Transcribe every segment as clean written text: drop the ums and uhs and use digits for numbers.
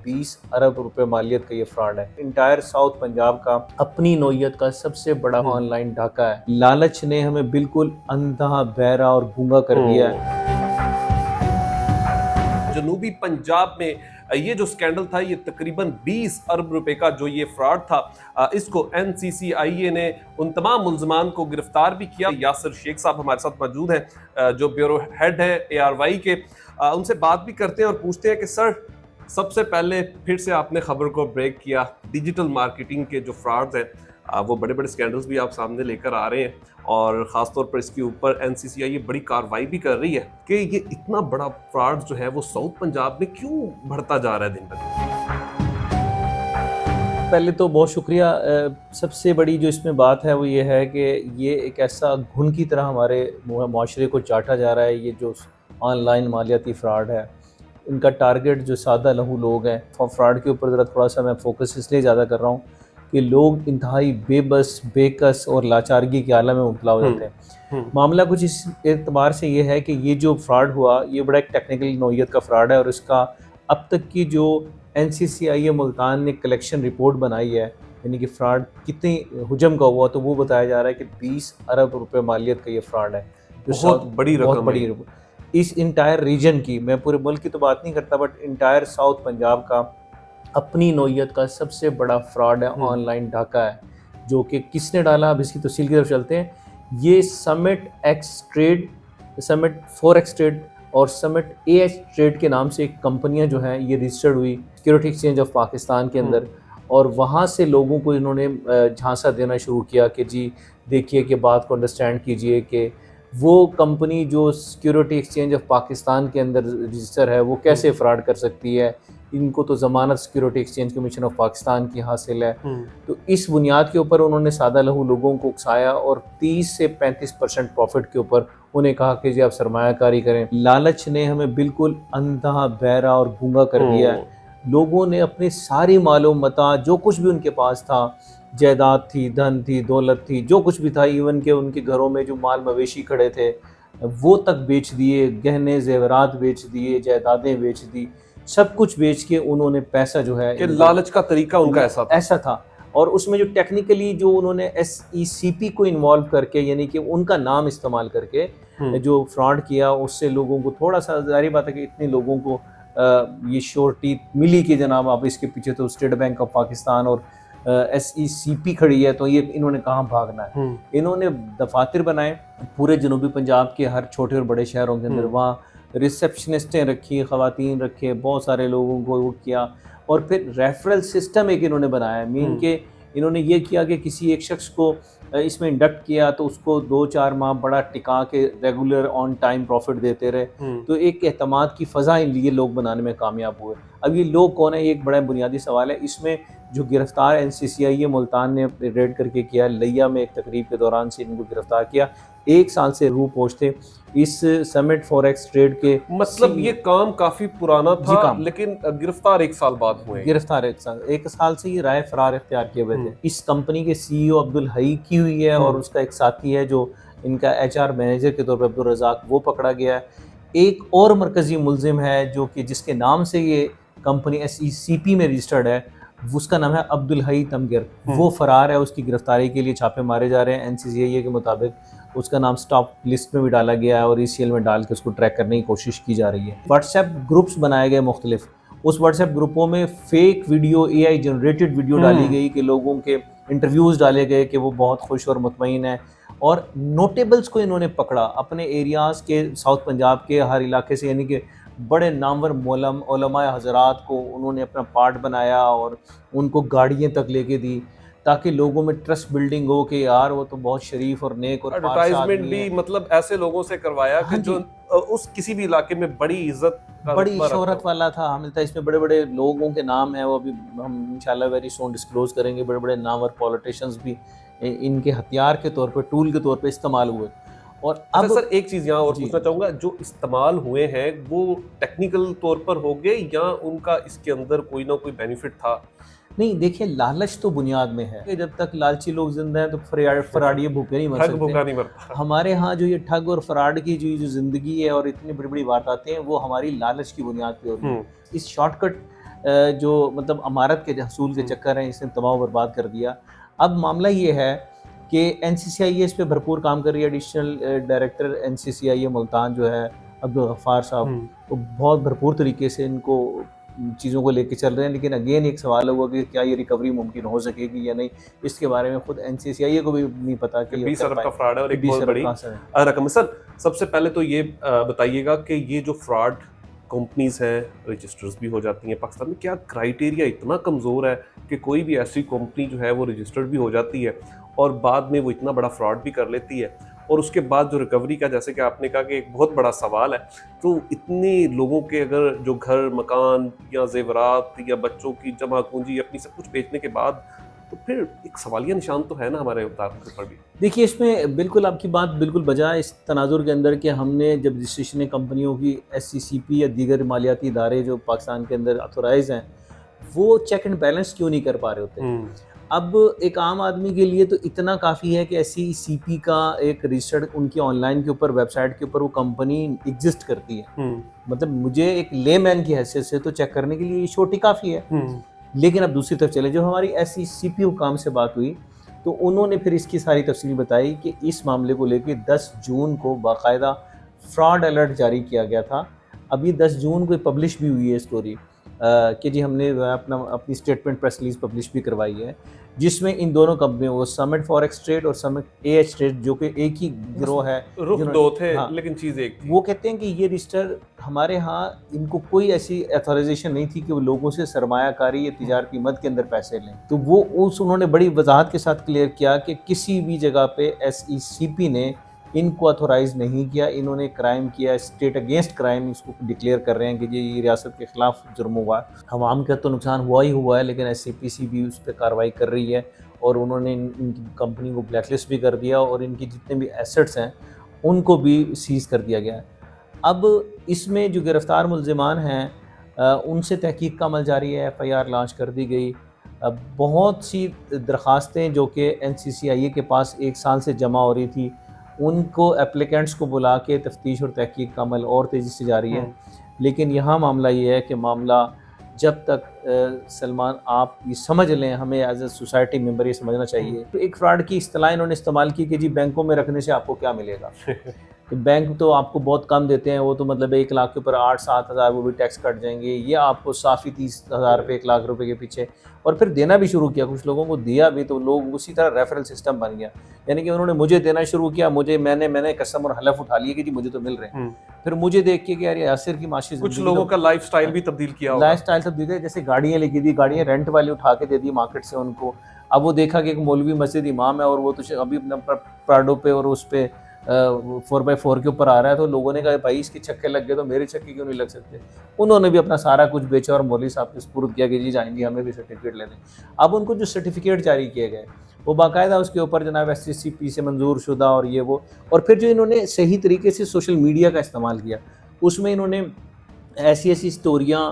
20 अरब रुपए मालियत का ये फ्रॉड है। इंटायर साउथ पंजाब का अपनी नौयत का सबसे बड़ा ऑनलाइन डाका है। लालच ने हमें बिल्कुल अंधा, बहरा और गूंगा कर दिया है। जनूबी पंजाब में ये जो स्कैंडल था, ये तकरीबन 20 अरब रुपए का जो ये फ्रॉड था, इसको NCCIA ने उन तमाम मुल्ज़मान को गिरफ्तार भी किया। यासिर शेख साहब हमारे साथ मौजूद हैं, जो ब्यूरो हेड है ARY के। उनसे बात भी करते हैं और पूछते हैं कि सर, सबसे पहले फिर से आपने खबर को ब्रेक किया। डिजिटल मार्केटिंग के जो फ्रॉड्स हैं, वो बड़े बड़े स्कैंडल्स भी आप सामने लेकर आ रहे हैं और ख़ासतौर पर इसके ऊपर NCCIA बड़ी कार्रवाई भी कर रही है कि ये इतना बड़ा फ्रॉड जो है वो साउथ पंजाब में क्यों बढ़ता जा रहा है दिन ब पहले तो बहुत शुक्रिया। सबसे बड़ी जो इसमें बात है वो ये है कि ये एक ऐसा घुन की तरह हमारे माशरे को चाटा जा रहा है। ये जो ऑनलाइन मालियाती फ़्रॉड है, इनका टारगेट जो सादा लहू लोग हैं। फ्रॉड के ऊपर ज़रा थोड़ा सा मैं फोकस इसलिए ज़्यादा कर रहा हूँ कि लोग इंतहाई बेबस, बेकस और लाचारगी के आलम में मुबतला हो जाते हैं। मामला कुछ इस एतबार से ये है कि ये जो फ्रॉड हुआ, ये बड़ा एक टेक्निकल नौयत का फ्रॉड है और इसका अब तक की जो NCCIA मुल्तान ने कलेक्शन रिपोर्ट बनाई है, यानी कि फ़्रॉड कितनी हुजम का हुआ, तो वो बताया जा रहा है कि 20 अरब रुपए मालियत का ये फ्रॉड है। बहुत बड़ी रकम है इस इंटायर रीजन की। मैं पूरे मुल्क की तो बात नहीं करता, बट इंटायर साउथ पंजाब का अपनी नौयत का सबसे बड़ा फ्रॉड है, ऑनलाइन डाका है, जो कि किसने डाला, अब इसकी तफसील की तरफ चलते हैं। ये summit x trade, summit forex trade और समिट AH ट्रेड के नाम से एक कंपनियां जो हैं ये रजिस्टर्ड हुई सिक्योरिटी एक्सचेंज ऑफ पाकिस्तान के अंदर, और वहाँ से लोगों को इन्होंने झांसा देना शुरू किया कि जी देखिए कि बात को अंडरस्टैंड कीजिए कि वो कंपनी जो सिक्योरिटी एक्सचेंज ऑफ पाकिस्तान के अंदर रजिस्टर है वो कैसे फ्रॉड कर सकती है, इनको तो ज़मानत security exchange commission of Pakistan की हासिल है। तो इस बुनियाद के ऊपर उन्होंने सादा लहू लोगों को उकसाया और 30 से 35% प्रॉफिट के ऊपर उन्हें कहा कि जी आप सरमायाकारी करें। लालच ने हमें बिल्कुल अंधा, बहरा और गूंगा कर दिया है। लोगों ने अपनी सारी मालूम मता, जो कुछ भी उनके पास था, जायदाद थी, धन थी, दौलत थी, जो कुछ भी था, इवन के उनके घरों में जो माल मवेशी खड़े थे वो तक बेच दिए, गहने जेवरात बेच दिए, जायदादें बेच दी, सब कुछ बेच के उन्होंने पैसा जो है कि लालच का तरीका उनका ऐसा था। और उसमें जो टेक्निकली जो उन्होंने SECP को इन्वॉल्व करके, यानी कि उनका नाम इस्तेमाल करके जो फ्रॉड किया, उससे लोगों को थोड़ा सा, जाहिर बात है कि इतने लोगों को ये श्योरिटी मिली कि जनाब आप इसके पीछे तो स्टेट बैंक ऑफ पाकिस्तान और SECP खड़ी है, तो ये इन्होंने कहाँ भागना है। इन्होंने दफातर बनाए पूरे जनूबी पंजाब के हर छोटे और बड़े शहरों के अंदर, वहाँ रिसेप्शनिस्टें रखी, ख़वातीन रखे, बहुत सारे लोगों को वो किया, और फिर रेफरल सिस्टम एक इन्होंने बनाया। मीन के इन्होंने ये किया कि किसी एक शख्स को इसमें इंडक्ट किया तो उसको 2-4 माह बड़ा टिका के रेगुलर ऑन टाइम प्रॉफिट देते रहे, तो एक एतमाद की फ़ज़ा इन लिए लोग बनाने में कामयाब हुए। अब ये लोग कौन है, ये एक बड़ा बुनियादी सवाल है। इसमें जो गिरफ्तार NCCIA मुल्तान ने रेड करके किया, लिया में एक तकरीब के दौरान से इनको गिरफ्तार किया। 1 साल से रूह पोश थे इस समिट फॉरेक्स ट्रेड के। मतलब ये काम काफी पुराना था, लेकिन गिरफ्तार 1 साल बाद हुए। गिरफ्तार 1 साल से ये राय फरार इख्तियार किए हुए थे। इस कंपनी के CEO अब्दुल हई की हुई है और उसका एक साथी है जो इनका HR मैनेजर के तौर पर अब्दुल रज़ाक, वो पकड़ा गया है। एक और मरकजी मुलजिम है जो कि जिसके नाम से ये कंपनी SECP में रजिस्टर्ड है, उसका नाम है अब्दुल हई तमगिर, वो फरार है। उसकी गिरफ्तारी के लिए छापे मारे जा रहे हैं। NCCIA के मुताबिक उसका नाम स्टॉप लिस्ट में भी डाला गया है और ECL में डाल के उसको ट्रैक करने की कोशिश की जा रही है। व्हाट्सएप ग्रुप्स बनाए गए मुख्तलिफ, उस व्हाट्सएप ग्रुपों में fake video, AI generated video डाली गई कि लोगों के इंटरव्यूज़ डाले गए कि वो बहुत खुश और मुतमईन है, और नोटेबल्स को इन्होंने पकड़ा अपने एरियाज़ के, साउथ पंजाब के हर इलाके से, यानी कि बड़े नामवर उलमाए हज़रात को उन्होंने अपना पार्ट बनाया और उनको गाड़ियाँ तक लेके दी ताकि लोगों में ट्रस्ट बिल्डिंग हो कि यार वो तो बहुत शरीफ और नेक और एडवर्टाइजमेंट भी मतलब ऐसे लोगों से करवाया कि जो उस किसी भी इलाके में बड़ी इज्जत, बड़ी शोहरत वाला था। हमें इसमें बड़े बड़े लोगों के नाम है, वो अभी हम इंशाल्लाह वेरी सून डिस्क्लोज करेंगे। बड़े बड़े नामवर पॉलिटिशियंस भी इनके हथियार के तौर पे, टूल के तौर पे इस्तेमाल हुए। और अब सर एक चीज़ यहाँ और पूछना चाहूँगा, जो इस्तेमाल हुए हैं वो टेक्निकल तौर पर हो गए या उनका इसके अंदर कोई ना कोई बेनिफिट था? नहीं, देखिए लालच तो बुनियाद में है कि जब तक लालची लोग जिंदा हैं तो फराडिये भूखे नहीं मर सकते। भूखा नहीं मरता। हमारे यहाँ जो ये ठग और फराड की जो जिंदगी है और इतनी बड़ी बड़ी वारदातें हैं, वो हमारी लालच की बुनियाद पे होती है। इस शॉर्टकट जो मतलब अमारत के हसूल के चक्कर हैं, इसने तबाह बर्बाद कर दिया। अब मामला ये है कि एनसीसीआईए इस पे भरपूर काम कर रही है। एडिशनल डायरेक्टर एनसीसीआईए मुल्तान जो है अब्दुल गफ्फार साहब, वो बहुत भरपूर तरीके से इनको चीज़ों को लेके चल रहे हैं। लेकिन अगेन एक सवाल होगा कि क्या ये रिकवरी मुमकिन हो सकेगी या नहीं, इसके बारे में खुद एनसीसीआईए को भी नहीं पता कि 20 अरब का फ्रॉड है और एक 20 बहुत अरब बड़ी कहाँ से है। रकम है। सर, सबसे पहले तो ये बताइएगा कि ये जो फ्रॉड कंपनीज हैं रजिस्टर्स भी हो जाती हैं पाकिस्तान में, क्या क्राइटेरिया इतना कमज़ोर है कि कोई भी ऐसी कंपनी जो है वो रजिस्टर्ड भी हो जाती है और बाद में वो इतना बड़ा फ्रॉड भी कर लेती है, और उसके बाद जो रिकवरी का, जैसे कि आपने कहा कि एक बहुत बड़ा सवाल है, तो इतने लोगों के अगर जो घर मकान या जेवरात या बच्चों की जमा पूंजी अपनी सब कुछ बेचने के बाद, तो फिर एक सवालिया निशान तो है ना हमारे ऊपर भी। देखिए, इसमें बिल्कुल आपकी बात बिल्कुल बजा है इस तनाजुर के अंदर कि हमने जब रजिस्ट्रेशन कंपनियों की SCCP या दीगर मालियाती इदारे जो पाकिस्तान के अंदर ऑथोराइज हैं, वो चेक एंड बैलेंस क्यों नहीं कर पा रहे होते। अब एक आम आदमी के लिए तो इतना काफ़ी है कि SCCP का एक रजिस्टर्ड उनकी ऑनलाइन के ऊपर वेबसाइट के ऊपर वो कंपनी एग्जिस्ट करती है। मतलब मुझे एक लेमैन की हैसियत से तो चेक करने के लिए ये छोटी काफ़ी है। लेकिन अब दूसरी तरफ चले, जो हमारी SCCP हुकाम से बात हुई तो उन्होंने फिर इसकी सारी तफसील बताई कि इस मामले को लेकर 10 जून को बाकायदा फ्रॉड अलर्ट जारी किया गया था। अब ये 10 जून को पब्लिश भी हुई है स्टोरी कि जी हमने अपनी स्टेटमेंट प्रेस रिलीज पब्लिश भी करवाई है, जिसमें इन दोनों कंपनियों को समिट फॉरेक्स ट्रेड और समिट AH ट्रेड, जो कि एक ही गिरोह है, रुख दो थे, हाँ, लेकिन चीज़ एक थी। वो कहते हैं कि ये रजिस्टर हमारे यहाँ इनको कोई ऐसी अथॉराइजेशन नहीं थी कि वो लोगों से सरमायाकारी या तिजारती मद के अंदर पैसे लें। तो वो उन्होंने बड़ी वजाहत के साथ क्लियर किया कि किसी भी जगह पे SECP ने इनको अथोराइज नहीं किया। इन्होंने क्राइम किया, स्टेट अगेंस्ट क्राइम इसको डिक्लेयर कर रहे हैं कि ये रियासत के खिलाफ जुर्म हुआ। हवाम का तो नुकसान हुआ ही हुआ है, लेकिन SCPC भी उस पर कार्रवाई कर रही है और उन्होंने इनकी कंपनी को ब्लैकलिस्ट भी कर दिया और इनकी जितने भी एसेट्स हैं उनको भी सीज कर दिया गया है। अब इसमें जो गिरफ्तार मुल्ज़िमान हैं उनसे तहकीक का अमल जारी है, FIR लॉन्च कर दी गई। अब बहुत सी दरख्वास्तें जो कि NCCIA के पास 1 साल से जमा हो रही थी, उनको एप्लीकेंट्स को बुला के तफ्तीश और तहकीक का अमल और तेज़ी से जारी है। लेकिन यहाँ मामला ये है कि मामला जब तक सलमान आप ये समझ लें, हमें एज ए सोसाइटी मेंबर ये समझना चाहिए। तो एक फ्रॉड की इस्तेलाह इन्होंने इस्तेमाल की कि जी बैंकों में रखने से आपको क्या मिलेगा। तो बैंक तो आपको बहुत कम देते हैं, वो तो मतलब 1 लाख के ऊपर 8-7 हज़ार वो भी टैक्स कट जाएंगे, ये आपको साफ़ी 30,000 रुपये 1 लाख रुपए के पीछे, और फिर देना भी शुरू किया। कुछ लोगों को दिया भी तो लोग उसी तरह रेफरल सिस्टम बन गया, यानी कि उन्होंने मुझे देना शुरू किया, मैंने कसम और हलफ उठा लिया कि जी मुझे तो मिल रहे हैं। फिर मुझे देख के कि यार यासिर की माशी, कुछ लोगों का लाइफस्टाइल भी तब्दील किया होगा। लाइफस्टाइल तब्दील किया, जैसे गाड़ियाँ लेके दी, गाड़ियाँ रेंट वाली उठा के दे दी मार्केट से उनको। अब वो देखा कि एक मौलवी मस्जिद इमाम है और वो तो अभी अपना प्राडो पे और उस पे 4x4 के ऊपर आ रहा है, तो लोगों ने कहा भाई इसके छक्के लग गए तो मेरे छक्के क्यों नहीं लग सकते। उन्होंने भी अपना सारा कुछ बेचा और मौलवी साहब के सुपुर्द किया कि जी जाएंगे हमें भी सर्टिफिकेट ले दें। अब उनको जो सर्टिफिकेट जारी किए गए वो बाकायदा उसके ऊपर जनाब SCCP से मंजूर शुदा और ये वो, और फिर जो इन्होंने सही तरीके से सोशल मीडिया का इस्तेमाल किया, उसमें इन्होंने ऐसी स्टोरियाँ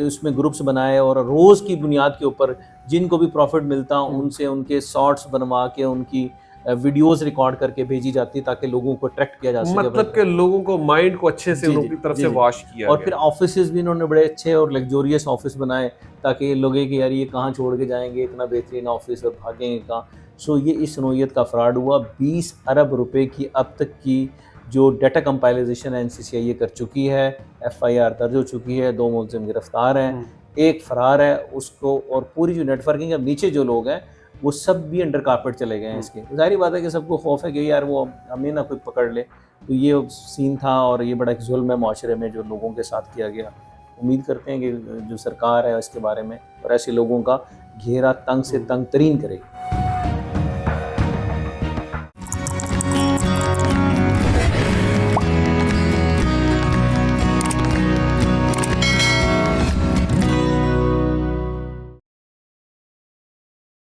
उसमें ग्रुप्स बनाए और रोज़ की बुनियाद के ऊपर जिनको भी प्रॉफिट मिलता उनसे उनके शॉर्ट्स बनवा के उनकी वीडियोस रिकॉर्ड करके भेजी जाती ताकि लोगों को अट्रैक्ट किया जा सके। मतलब कि लोगों को माइंड को अच्छे से उनकी तरफ से वॉश किया और फिर ऑफिसेज भी इन्होंने बड़े अच्छे और लग्जोरियस ऑफिस बनाए ताकि ये लोग कि यार ये कहाँ छोड़ के जाएंगे इतना बेहतरीन ऑफिस और भागेंगे कहाँ। सो ये इस नौयत का फ्रॉड हुआ। 20 अरब रुपए की अब तक की जो डाटा कंपाइलेशन NCCIA कर चुकी है, FIR दर्ज हो चुकी है, 2 मुलजिम गिरफ्तार हैं, 1 फरार है उसको, और पूरी जो नेटवर्किंग अब नीचे जो लोग हैं वो सब भी अंडर कारपेट चले गए हैं इसके। जाहिर बात है कि सबको खौफ है कि यार वो हमें ना कोई पकड़ ले। तो ये सीन था और ये बड़ा एक जुल्म है माशरे में जो लोगों के साथ किया गया। उम्मीद करते हैं कि जो सरकार है इसके बारे में और ऐसे लोगों का घेरा तंग से तंग तरीन करेगी।